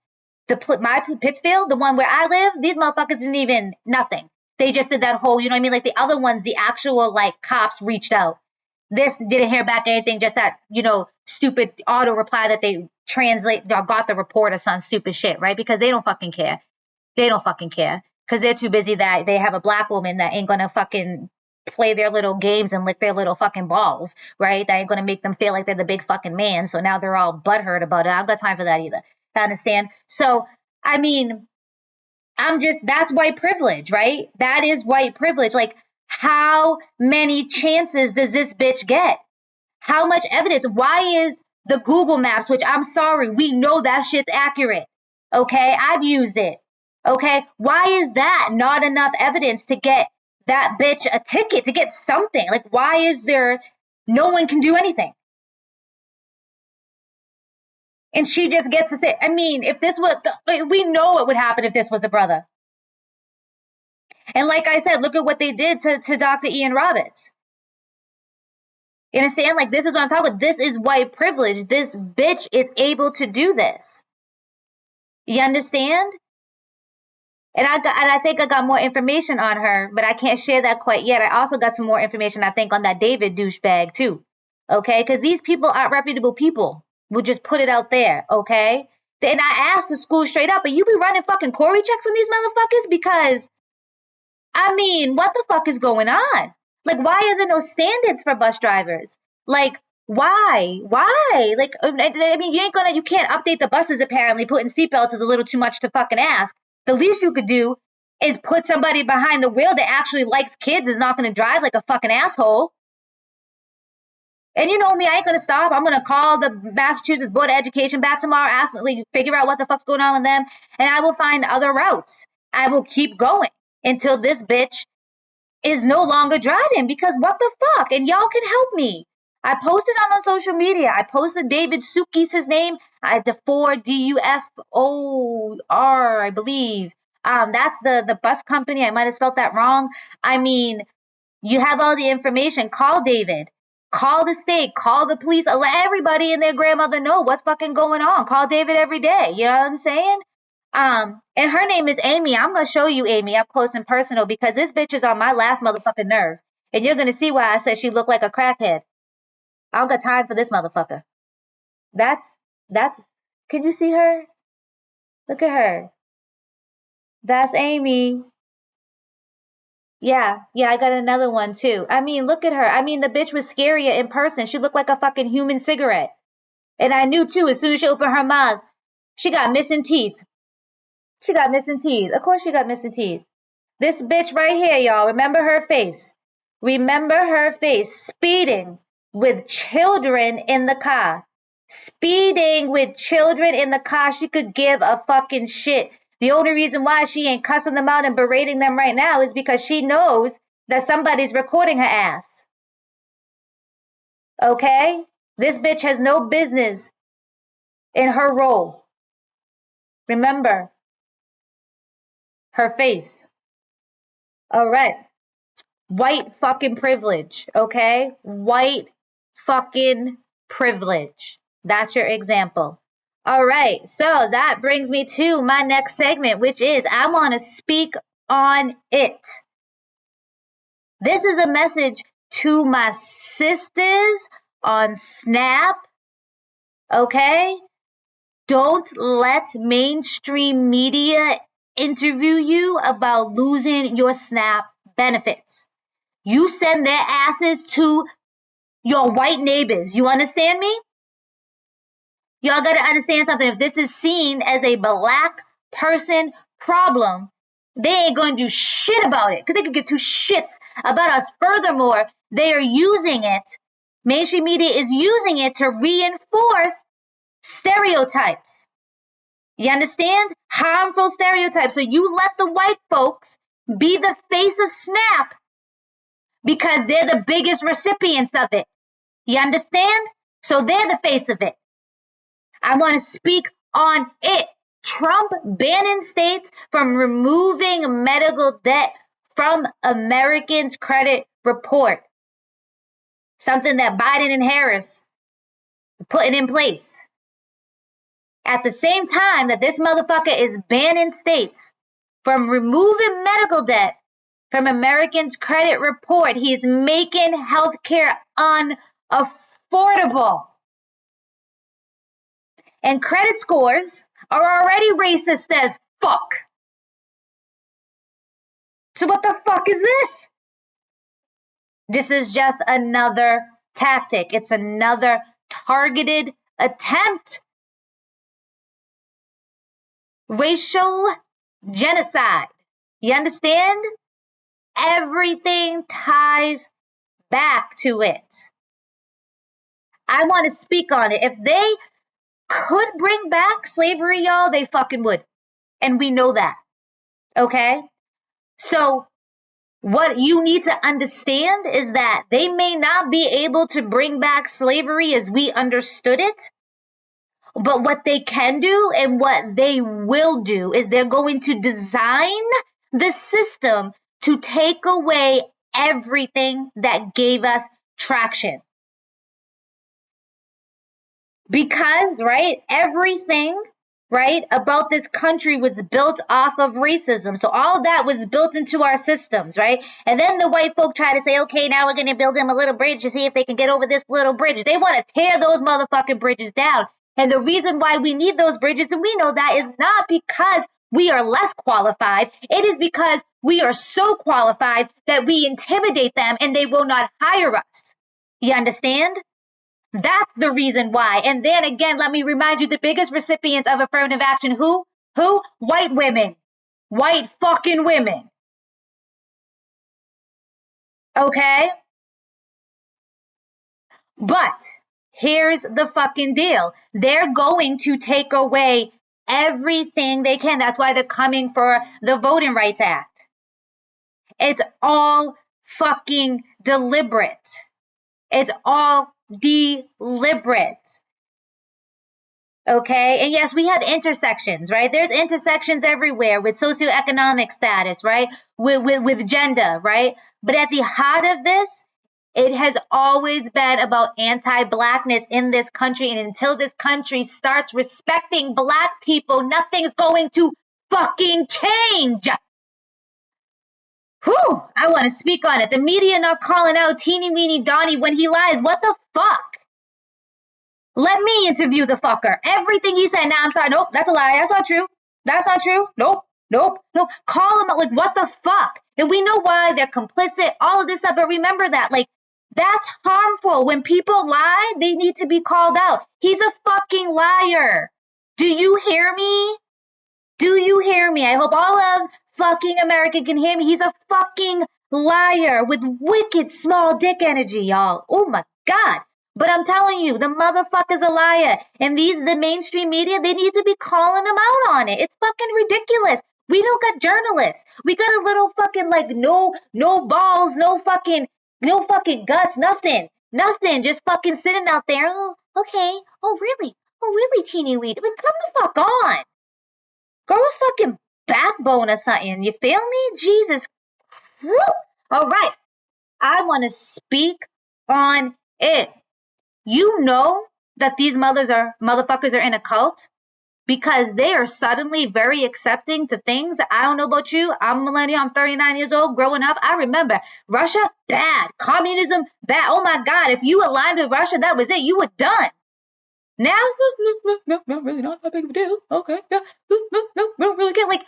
My Pittsfield, the one where I live, these motherfuckers didn't even, nothing. They just did that whole, you know what I mean? Like the other ones, the actual like cops reached out. This didn't hear back anything, just that, you know, stupid auto reply that they got the report or some stupid shit, right? Because they don't fucking care. They don't fucking care. Because they're too busy that they have a black woman that ain't gonna fucking play their little games and lick their little fucking balls, right? That ain't gonna make them feel like they're the big fucking man. So now they're all butthurt about it. I don't got time for that either. I understand? So, I mean, that's white privilege, right? That is white privilege. Like, how many chances does this bitch get? How much evidence? Why is the Google Maps, which I'm sorry, we know that shit's accurate. Okay, I've used it. Okay, why is that not enough evidence to get that bitch a ticket, to get something? Like, why is there no one can do anything? And she just gets to say, I mean, if this was, we know what would happen if this was a brother. And like I said, look at what they did to Dr. Ian Roberts. You understand? Like, this is what I'm talking about. This is white privilege. This bitch is able to do this. You understand? And I think I got more information on her, but I can't share that quite yet. I also got some more information, I think, on that David douchebag too. Okay, because these people aren't reputable people. We'll just put it out there, okay? And I asked the school straight up, are you be running fucking Corey checks on these motherfuckers? Because I mean, what the fuck is going on? Like, why are there no standards for bus drivers? Like, why? Why? Like, I mean, you can't update the buses apparently. Putting seatbelts is a little too much to fucking ask. The least you could do is put somebody behind the wheel that actually likes kids, is not going to drive like a fucking asshole. And you know me, I ain't going to stop. I'm going to call the Massachusetts Board of Education back tomorrow, figure out what the fuck's going on with them, and I will find other routes. I will keep going until this bitch is no longer driving, because what the fuck? And y'all can help me. I posted on social media. I posted David Suki's his name. Duffor, Duffor, I believe. That's the bus company. I might have spelled that wrong. I mean, you have all the information. Call David. Call the state. Call the police. Let everybody and their grandmother know what's fucking going on. Call David every day. You know what I'm saying? And her name is Amy. I'm gonna show you Amy up close and personal, because this bitch is on my last motherfucking nerve. And you're gonna see why I said she looked like a crackhead. I don't got time for this motherfucker. That's can you see her? Look at her. That's Amy. Yeah, I got another one too. I mean, look at her. I mean, the bitch was scarier in person. She looked like a fucking human cigarette. And I knew too, as soon as she opened her mouth, she got missing teeth. She got missing teeth. Of course she got missing teeth. This bitch right here, y'all, remember her face. Remember her face, speeding with children in the car. Speeding with children in the car. She could give a fucking shit. The only reason why she ain't cussing them out and berating them right now is because she knows that somebody's recording her ass. Okay? This bitch has no business in her role. Remember her face. All right. White fucking privilege, okay? White fucking privilege. That's your example. All right, so that brings me to my next segment, which is I want to speak on it. This is a message to my sisters on Snap, okay? Don't let mainstream media interview you about losing your Snap benefits. You send their asses to your white neighbors. You understand me? Y'all got to understand something. If this is seen as a black person problem, they ain't going to do shit about it, because they could give two shits about us. Furthermore, they are using it. Mainstream media is using it to reinforce stereotypes. You understand? Harmful stereotypes. So you let the white folks be the face of Snap, because they're the biggest recipients of it. You understand? So they're the face of it. I want to speak on it. Trump banning states from removing medical debt from Americans' credit report. Something that Biden and Harris are putting in place. At the same time that this motherfucker is banning states from removing medical debt from Americans' credit report, he's making healthcare unaffordable. And credit scores are already racist as fuck. So what the fuck is this? This is just another tactic. It's another targeted attempt. Racial genocide. You understand? Everything ties back to it. I want to speak on it. If they could bring back slavery, y'all, they fucking would. And we know that. Okay? So what you need to understand is that they may not be able to bring back slavery as we understood it, but what they can do and what they will do is they're going to design the system to take away everything that gave us traction. Because, right, everything right, about this country was built off of racism. So all that was built into our systems, right? And then the white folk try to say, okay, now we're going to build them a little bridge to see if they can get over this little bridge. They want to tear those motherfucking bridges down. And the reason why we need those bridges, and we know that, is not because we are less qualified. It is because we are so qualified that we intimidate them and they will not hire us. You understand? That's the reason why. And then again, let me remind you, the biggest recipients of affirmative action, who? Who? White women. White fucking women. Okay? But here's the fucking deal. They're going to take away everything they can. That's why they're coming for the Voting Rights Act. It's all fucking deliberate. It's all deliberate. Okay. And yes, we have intersections, right? There's intersections everywhere with socioeconomic status, right? With gender, right? But at the heart of this, it has always been about anti-blackness in this country. And until this country starts respecting black people, nothing's going to fucking change. Whew, I want to speak on it. The media not calling out teeny weeny Donnie when he lies. What the fuck? Let me interview the fucker. Everything he said. Now I'm sorry. Nope, that's a lie. That's not true. That's not true. Nope, nope, nope. Call him out. Like, what the fuck? And we know why they're complicit, all of this stuff. But remember that, like, that's harmful. When people lie, they need to be called out. He's a fucking liar. Do you hear me? Do you hear me? I hope all of fucking America can hear me. He's a fucking liar with wicked small dick energy, y'all. Oh my God. But I'm telling you, the motherfucker's a liar. And the mainstream media, they need to be calling him out on it. It's fucking ridiculous. We don't got journalists. We got a little fucking like no balls, no fucking guts, nothing. Nothing. Just fucking sitting out there. Oh, okay. Oh, really? Oh, really, teeny weed? Like, come the fuck on. Grow a fucking backbone or something. You feel me? Jesus. Whew. All right. I want to speak on it. You know that these motherfuckers are in a cult because they are suddenly very accepting to things. I don't know about you. I'm a millennial. I'm 39 years old. Growing up, I remember Russia, bad. Communism, bad. Oh my God. If you aligned with Russia, that was it. You were done. Now, no, really not that big of a deal. Okay, yeah, no, don't really get like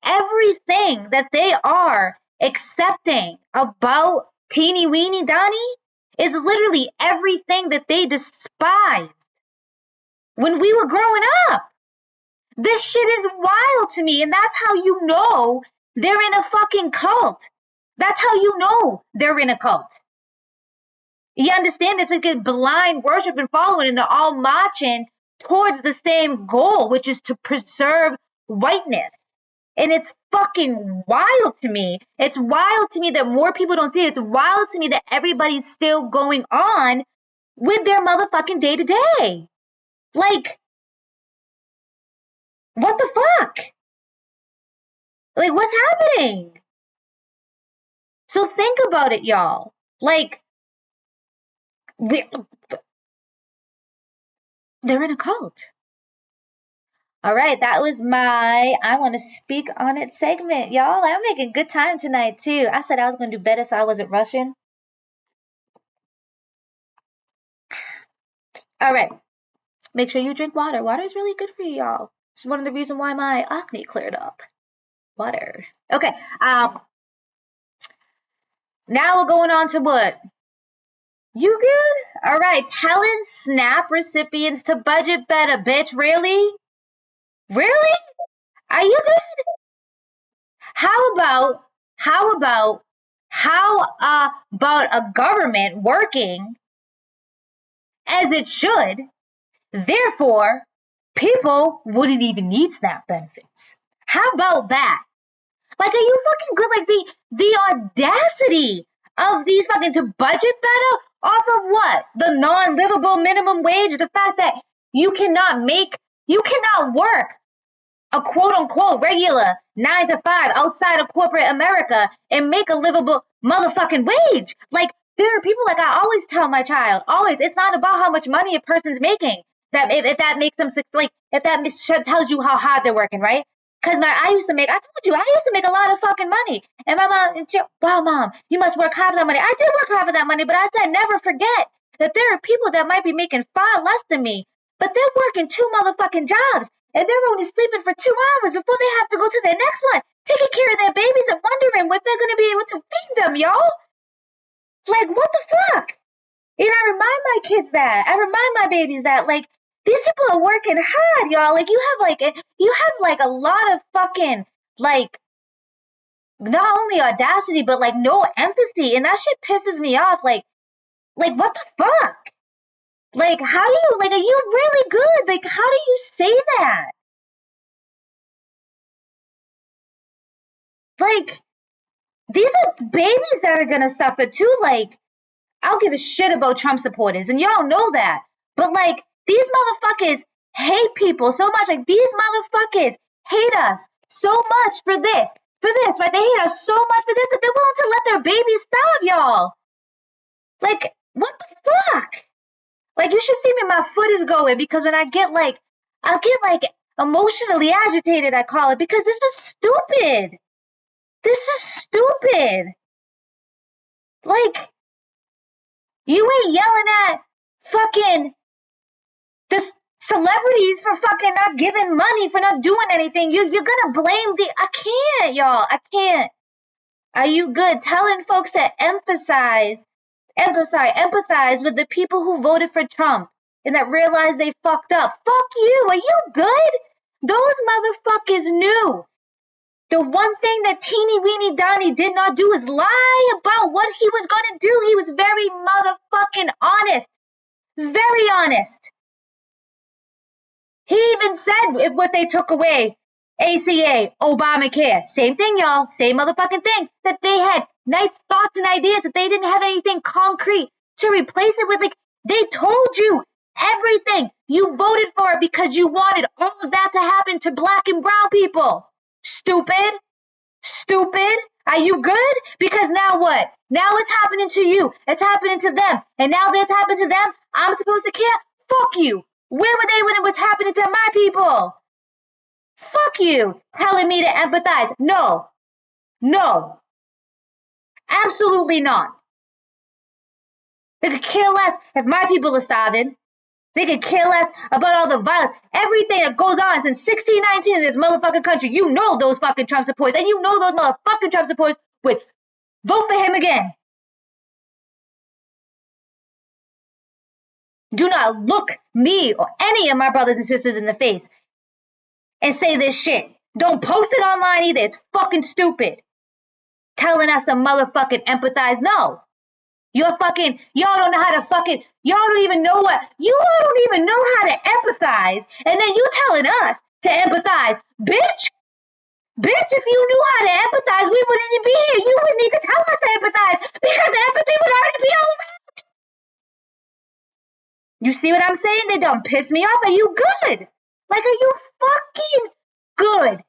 everything that they are accepting about teeny weeny Donnie is literally everything that they despised when we were growing up. This shit is wild to me, and that's how you know they're in a fucking cult. That's how you know they're in a cult. You understand? It's like a blind worship and following, and they're all marching towards the same goal, which is to preserve whiteness. And it's fucking wild to me. It's wild to me that more people don't see it. It's wild to me that everybody's still going on with their motherfucking day to day. Like, what the fuck? Like, what's happening? So think about it, y'all. Like, they're in a cult. All right, that was my I want to speak on it segment, y'all. I'm making good time tonight, too. I said I was going to do better so I wasn't rushing. All right, make sure you drink water. Water is really good for you, y'all. It's one of the reasons why my acne cleared up. Water. Okay, now we're going on to what? You good? All right, telling SNAP recipients to budget better, bitch. Really? Really? Are you good? How about a government working as it should, therefore people wouldn't even need SNAP benefits? How about that? Like, are you fucking good? Like the audacity of these fucking to budget better off of what? The non-livable minimum wage? The fact that you cannot work a quote unquote regular 9 to 5 outside of corporate America and make a livable motherfucking wage. Like, there are people, like I always tell my child, always, it's not about how much money a person's making. That if that makes them like if that tells you how hard they're working, right? Because I used to make, I told you, I used to make a lot of fucking money. And my mom, wow, mom, you must work hard for that money. I did work hard for that money, but I said, never forget that there are people that might be making far less than me, but they're working 2 motherfucking jobs. And they're only sleeping for 2 hours before they have to go to their next one, taking care of their babies and wondering if they're going to be able to feed them, y'all. Like, what the fuck? And I remind my kids that. I remind my babies that, like, these people are working hard, y'all. Like, you have like a lot of fucking, like, not only audacity, but like no empathy. And that shit pisses me off. Like what the fuck? Like, how do you, like, are you really good? Like, how do you say that? Like, these are babies that are gonna suffer too. Like, I don't give a shit about Trump supporters, and y'all know that. But like, these motherfuckers hate people so much. Like, these motherfuckers hate us so much for this, right? They hate us so much for this that they're willing to let their babies starve, y'all. Like, what the fuck? Like, you should see me, my foot is going, because when I get like emotionally agitated, I call it, because this is stupid. This is stupid. Like, you ain't yelling at fucking the celebrities for fucking not giving money, for not doing anything. You're gonna blame I can't, y'all. I can't. Are you good? Telling folks to empathize with the people who voted for Trump and that realized they fucked up. Fuck you. Are you good? Those motherfuckers knew. The one thing that teeny weeny Donnie did not do is lie about what he was gonna do. He was very motherfucking honest. Very honest. He even said if what they took away, ACA, Obamacare, same thing, y'all, same motherfucking thing, that they had nice thoughts and ideas, that they didn't have anything concrete to replace it with. Like, they told you everything. You voted for it because you wanted all of that to happen to black and brown people. Stupid. Stupid. Are you good? Because now what? Now it's happening to you. It's happening to them. And now this happened to them. I'm supposed to care? Fuck you. Where were they when it was happening to my people? Fuck you. Telling me to empathize. No. No. Absolutely not. They could care less if my people are starving. They could care less about all the violence. Everything that goes on since 1619 in this motherfucking country. You know those fucking Trump supporters. And you know those motherfucking Trump supporters would vote for him again. Do not look me or any of my brothers and sisters in the face and say this shit. Don't post it online either. It's fucking stupid. Telling us to motherfucking empathize. No. Y'all don't know how to y'all don't even know you don't even know how to empathize. And then you telling us to empathize. Bitch, if you knew how to empathize, we wouldn't even be here. You wouldn't need to tell us to empathize because empathy would already be all around. You see what I'm saying? They don't piss me off. Are you good? Like, are you fucking good?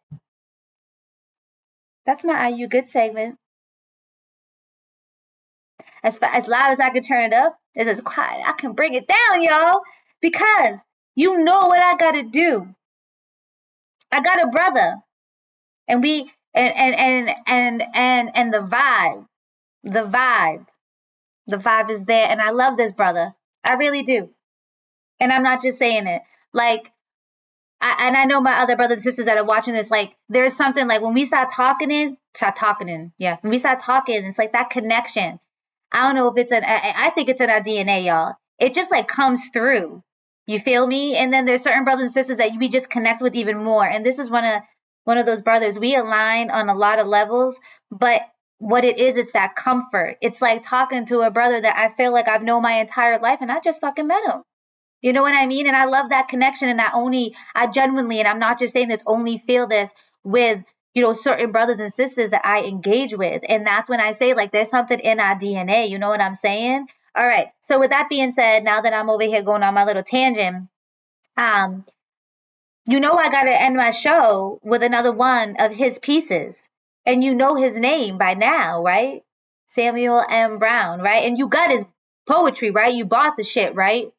That's my Are You Good segment. As loud as I can turn it up, it's as quiet I can bring it down, y'all. Because you know what I gotta do. I got a brother, and we and the vibe is there, and I love this brother. I really do, and I'm not just saying it. Like, I know my other brothers and sisters that are watching this. Like, there's something like when we start talking, yeah. When we start talking, it's like that connection. I don't know if it's I think it's in our DNA, y'all. It just like comes through. You feel me? And then there's certain brothers and sisters that we just connect with even more. And this is one of those brothers. We align on a lot of levels, but what it is, it's that comfort. It's like talking to a brother that I feel like I've known my entire life, and I just fucking met him. You know what I mean? And I love that connection. And I genuinely, and I'm not just saying this, only feel this with, certain brothers and sisters that I engage with. And that's when I say, like, there's something in our DNA. You know what I'm saying? All right. So with that being said, now that I'm over here going on my little tangent, I got to end my show with another one of his pieces. And you know his name by now, right? Samuel M. Brown, right? And you got his poetry, right? You bought the shit, right?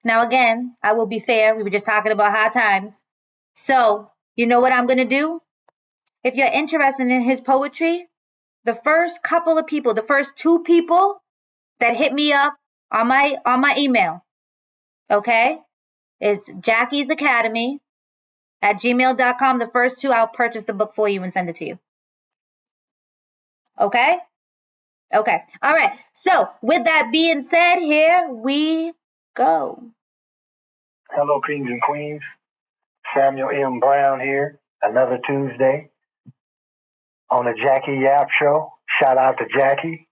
Now, again, I will be fair. We were just talking about hard times. So, you know what I'm going to do? If you're interested in his poetry, the first couple of people, the first 2 people that hit me up on my email, okay? It's Jackie's Academy at gmail.com. The first 2, I'll purchase the book for you and send it to you. Okay? Okay. All right. So, with that being said, here we go. Hello, kings and queens. Samuel M. Brown here. Another Tuesday on the Jackie Yap Show. Shout out to Jackie,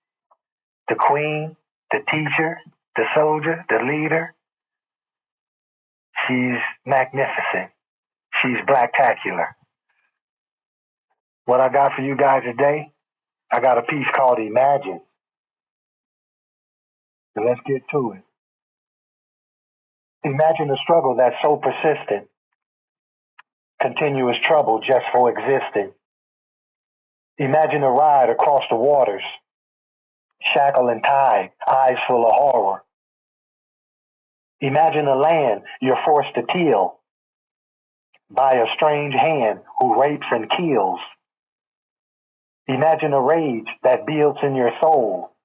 the queen, the teacher, the soldier, the leader. She's magnificent. She's blacktacular. What I got for you guys today, I got a piece called Imagine. So let's get to it. Imagine a struggle that's so persistent, continuous trouble just for existing. Imagine a ride across the waters, shackle and tied, eyes full of horror. Imagine a land you're forced to till by a strange hand who rapes and kills. Imagine a rage that builds in your soul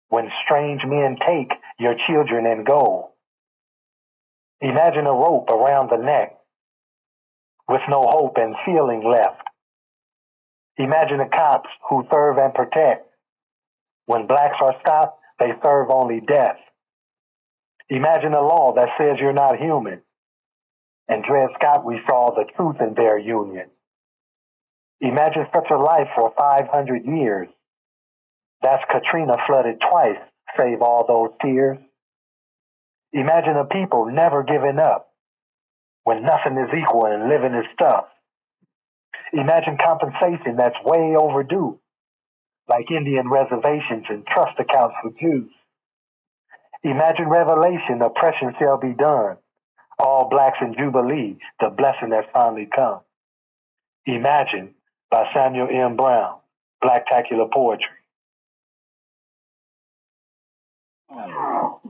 when strange men take your children and go. Imagine a rope around the neck with no hope and feeling left. Imagine the cops who serve and protect. When blacks are stopped, they serve only death. Imagine a law that says you're not human. And Dred Scott, we saw the truth in their union. Imagine such a life for 500 years. That's Katrina flooded twice, save all those tears. Imagine a people never giving up when nothing is equal and living is tough. Imagine compensation that's way overdue, like Indian reservations and trust accounts for Jews. Imagine revelation, oppression shall be done. All blacks in Jubilee, the blessing has finally come. Imagine by Samuel M. Brown, Blacktacular Poetry.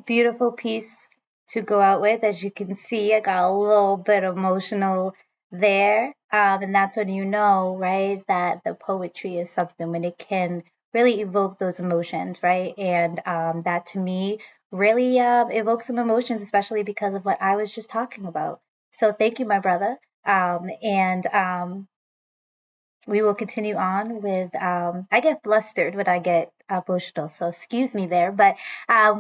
Beautiful piece to go out with. As you can see, I got a little bit emotional there. And that's when you know, right, that the poetry is something when it can really evoke those emotions, right? And that to me really evokes some emotions, especially because of what I was just talking about. So thank you, my brother. And we will continue on with, I get flustered when I get emotional, so excuse me there, but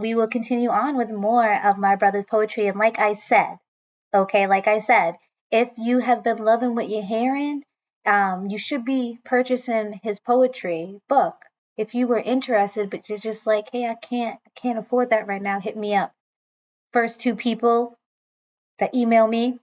we will continue on with more of my brother's poetry. And like I said, if you have been loving what you're hearing, you should be purchasing his poetry book. If you were interested, but you're just like, hey, I can't afford that right now, hit me up. First 2 people that email me,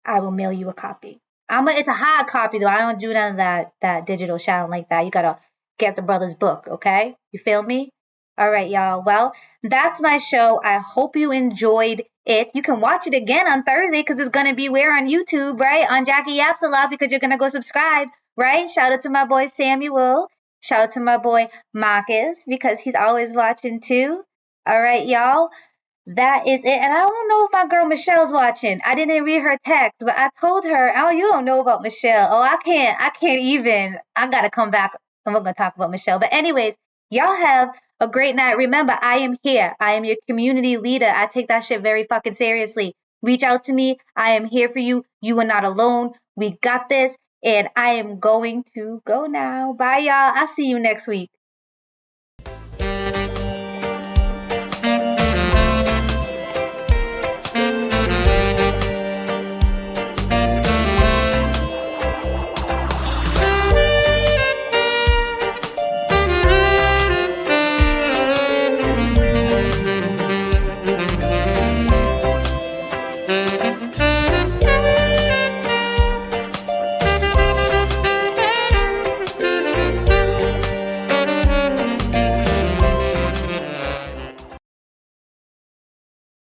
I will mail you a copy. It's a hard copy though. I don't do none of that digital shouting like that. You gotta get the brother's book, okay? You feel me? All right, y'all. Well, that's my show. I hope you enjoyed it. You can watch it again on Thursday because it's gonna be where on YouTube, right? On Jackie Yaps a lot because you're gonna go subscribe, right? Shout out to my boy Samuel. Shout out to my boy Marcus because he's always watching too. All right, y'all. That is it. And I don't know if my girl Michelle's watching. I didn't read her text, but I told her, oh, you don't know about Michelle. Oh, I can't even. I gotta come back and we're gonna talk about Michelle. But anyways, y'all have a great night. Remember, I am here. I am your community leader. I take that shit very fucking seriously. Reach out to me. I am here for you. You are not alone. We got this. And I am going to go now. Bye, y'all. I'll see you next week.